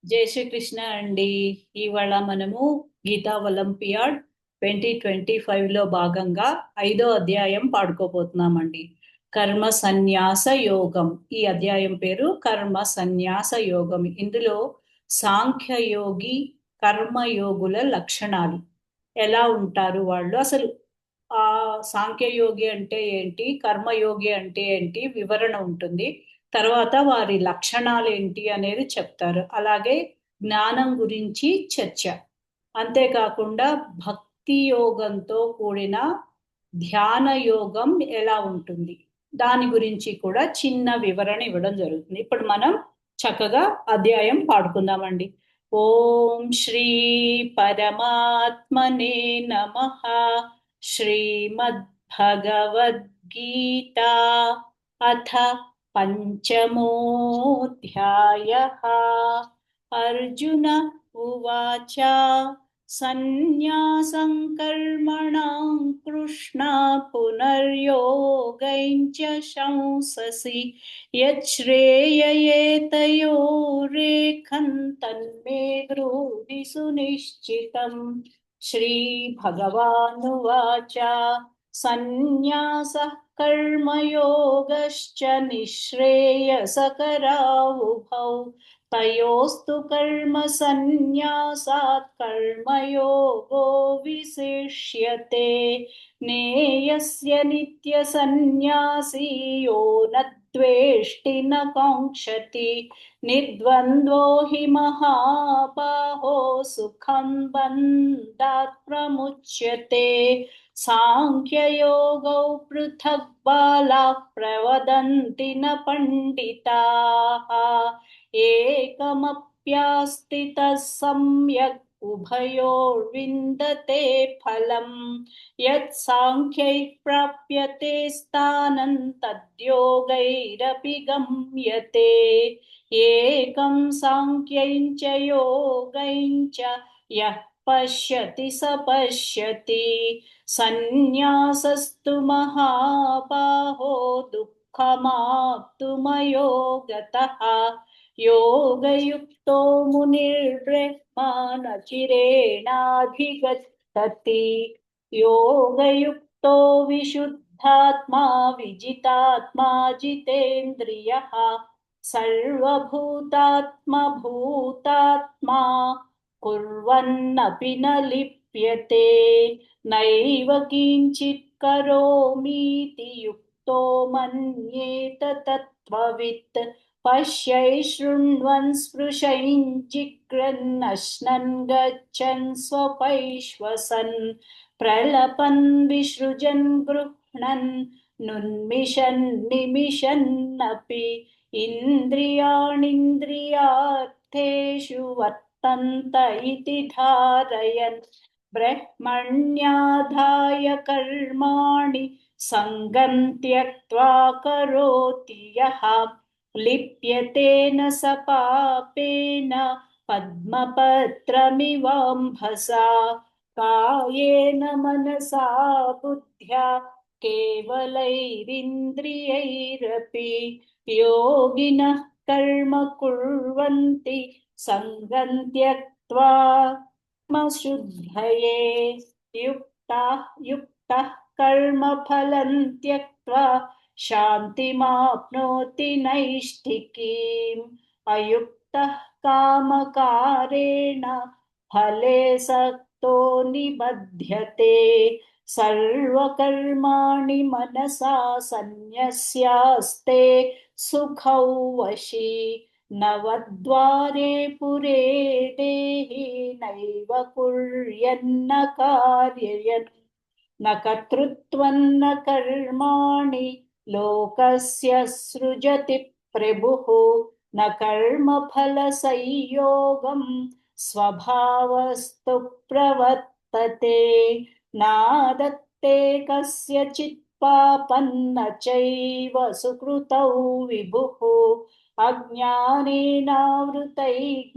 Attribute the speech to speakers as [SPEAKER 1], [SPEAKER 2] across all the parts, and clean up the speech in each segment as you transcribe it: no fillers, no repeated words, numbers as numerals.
[SPEAKER 1] జై శ్రీకృష్ణ అండి. ఇవాళ మనము గీతా ఒలింపియాడ్ 2025 లో భాగంగా 5వ అధ్యాయం పాడుకోబోతున్నామండి. కర్మ సన్యాస యోగం. ఈ అధ్యాయం పేరు కర్మ సన్యాస యోగం. ఇందులో సాంఖ్యయోగి కర్మయోగుల లక్షణాలు ఎలా ఉంటారు వాళ్ళు, అసలు ఆ సాంఖ్యయోగి అంటే ఏంటి, కర్మయోగి అంటే ఏంటి వివరణ ఉంటుంది. తర్వాత వారి లక్షణాలు ఏంటి అనేది చెప్తారు. అలాగే జ్ఞానం గురించి చర్చ. అంతేకాకుండా భక్తి యోగంతో కూడిన ధ్యాన యోగం ఎలా ఉంటుంది దాని గురించి కూడా చిన్న వివరణ ఇవ్వడం జరుగుతుంది. ఇప్పుడు మనం చక్కగా అధ్యాయం పాడుకుందామండి. ఓం శ్రీ పరమాత్మనే నమః. श्रीमद्भगवद्गीता अथ पञ्चमोऽध्यायः। अर्जुन उवाच सन्न्यासं कर्मणां कृष्ण पुनर्योगं च शंससि यच्छ्रेययेतयोरेकं तन्मे ब्रूहि सुनिश्चितम्। श्रीभगवानुवाच सन्न्यासः कर्मयोगश्च निःश्रेयसकरावुभौ तयोस्तु कर्म सन्न्यासात् कर्मयोगो विशिष्यते। नेयस्य नित्यसन्न्यासी यो न द्वेष्टि न काङ्क्षति निर्द्वन्द्वो हि महाबाहो सुखं बन्धात् प्रमुच्यते। सांख्ययोगौ पृथक् बालाः प्रवदन्ति न पण्डिताः एकमप्यास्थितः सम्यक् उभयोर्विन्दते फलम् यत् सांख्यैः प्राप्यते स्थानं तद्योगैरपि गम्यते। एकं सांख्यं च योगं च यः पश्यति स पश्यति सन्न्यासस्तु महाबाहो दुःखमाप्तुमयो गतः। योगयुक्तो मुनिर्ब्रह्मा न चिरेणाधिगच्छति। योगयुक्तो विशुद्धात्मा विजितात्मा जितेन्द्रियः सर्वभूतात्मा भूतात्मा कुर्वन्नपि न लिप्यते। नैव किञ्चित् करोमीति युक्तो मन्येत तत्त्ववित् पश्यै शृण्वन् स्पृशन् जिघ्रन् अश्नन् गच्छन् स्वपैश्वसन् प्रलपन् विसृजन् गृह्णन् नुन्मिषन् निमिषन्नपि इन्द्रियाणीन्द्रियार्थेषु वर्तन्त इति धारयन् ब्रह्मण्याधाय कर्माणि सङ्गं त्यक्त्वा करोति यः लिप्यते न स पापेन पद्मपत्रमिवाम्भसा। कायेन मनसा बुद्ध्या केवलैरिन्द्रियैरपि योगिनः कर्म कुर्वन्ति सङ्गं त्यक्त्वा शुद्धये। युक्तः कर्मफलं त्यक्त्वा शान्तिमाप्नोति नैष्ठिकीम्। अयुक्तः कामकारेण फले सक्तो निबध्यते। सर्वकर्माणि मनसा सन्न्यस्यास्ते सुखौ वशी। नवद्वारे पुरे देहि नैव कुर्यन्न कार्ययन् न कर्तृत्वं न कर्माणि लोकस्य सृजति प्रभुः न कर्मफलसंयोगं स्वभावस्तु प्रवर्तते। नादत्ते कस्यचित् पापं न चैव सुकृतौ विभुः अज्ञानेनावृतैः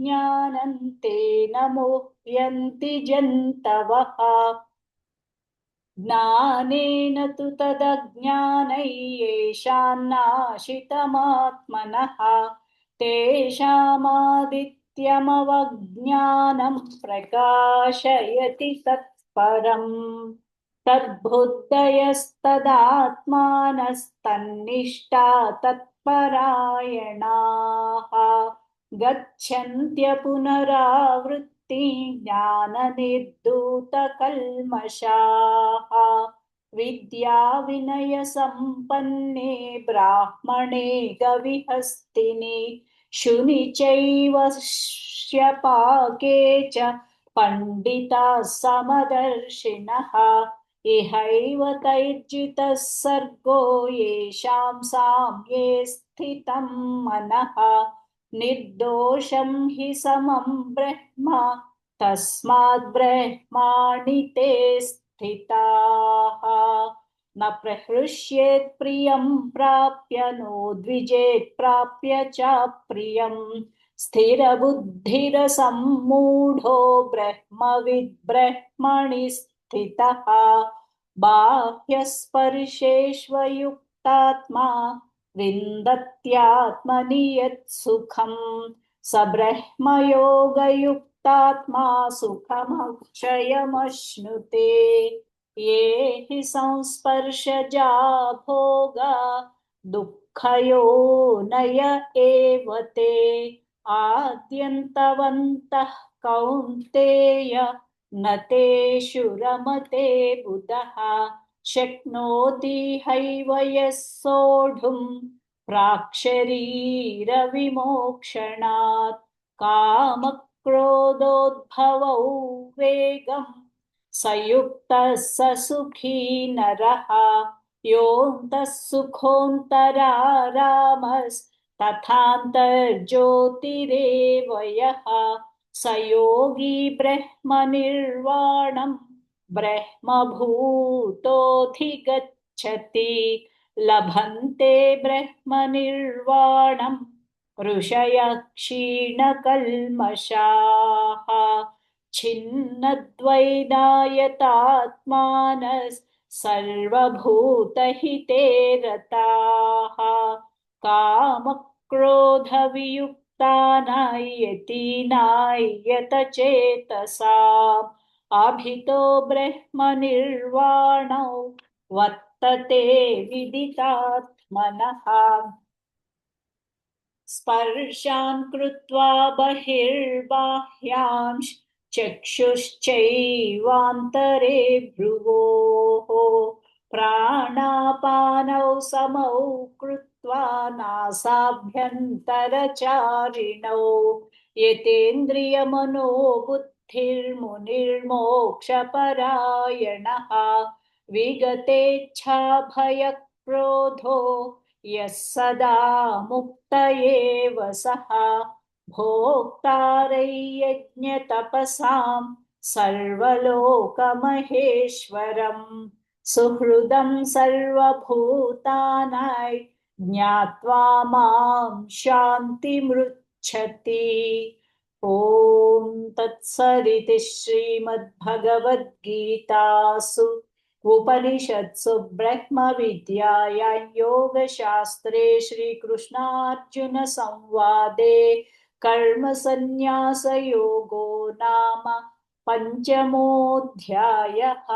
[SPEAKER 1] ज्ञानं तेन मुह्यन्ति जन्तवः। ज्ञानेन तु तदज्ञानै येषां नाशितमात्मनः तेषामादित्य सत्यमवज्ञानं प्रकाशयति तत्परम् तद्बुद्धयस्तदात्मानस्तन्निष्ठा तत्परायणाः गच्छन्त्य पुनरावृत्ति ज्ञाननिर्धूतकल्मषाः विद्या विनय संपन्ने ब्राह्मणे गविहस्तिनि शुनि चैव श्यपाके च पंडिताः समदर्शिनः इहैव तैर्जितः सर्गो येषां साम्ये स्थितं मनः निर्दोषं हि समं ब्रह्म तस्माद् ब्रह्माणि ते स्थिताः न प्रहृष्येत् प्रियं प्राप्य नो द्विजेत् प्राप्य च प्रियं स्थिरबुद्धिरसम्मूढो ब्रह्मविद् ब्रह्मणि स्थितः बाह्यस्पर्शेष्वयुक्तात्मा विन्दत्यात्मनि यत् सुखं स ब्रह्मयोगयुक्तात्मा सुखमक्षयमश्नुते ये हि संस्पर्शजा भोगा दुःखयोनय एव ते आद्यन्तवन्तः कौन्तेय न तेषु रमते बुधः शक्नोति हैव यः सोढुं प्राक्शरीरविमोक्षणात् कामक्रोधोद्भवौ वेगम् स युक्तः स सुखी नरः योऽन्तः सुखोऽन्तरारामस्तथान्तर्ज्योतिरेव यः स योगी ब्रह्मनिर्वाणं ब्रह्मभूतोऽधिगच्छति लभन्ते ब्रह्मनिर्वाणं ऋषयः क्षीणकल्मषाः छिन्नद्वैधायतात्मानः सर्वभूतहिते रताः कामक्रोधवियुक्तानायतीनायतचेतसाम् अभितो ब्रह्मनिर्वाणौ वर्तते विदितात्मनः स्पर्शान् कृत्वा बहिर्बाह्यांश चक्षुश्चैवान्तरे भ्रुवोः प्राणापानौ समौ कृत्वा नासाभ्यन्तरचारिणौ यतेन्द्रियमनोबुद्धिर्मुनिर्मोक्षपरायणः विगतेच्छाभयक्रोधो यः सदा मुक्त एव सः भोक्तारयज्ञतपसां सर्वलोकमहेश्वरम् सुहृदं सर्वभूतानां ज्ञात्वा मां शान्तिमृच्छति ॐ तत्सदिति श्रीमद्भगवद्गीतासु उपनिषत्सु ब्रह्मविद्यायां योगशास्त्रे श्रीकृष्णार्जुन संवादे कर्मसन्न्यासयोगो नाम पञ्चमोऽध्यायः।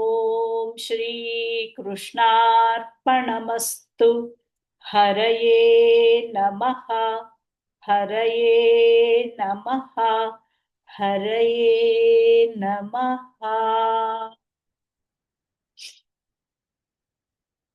[SPEAKER 1] ॐ श्रीकृष्णार्पणमस्तु। हरये नमः। हरये नमः। हरये नमः।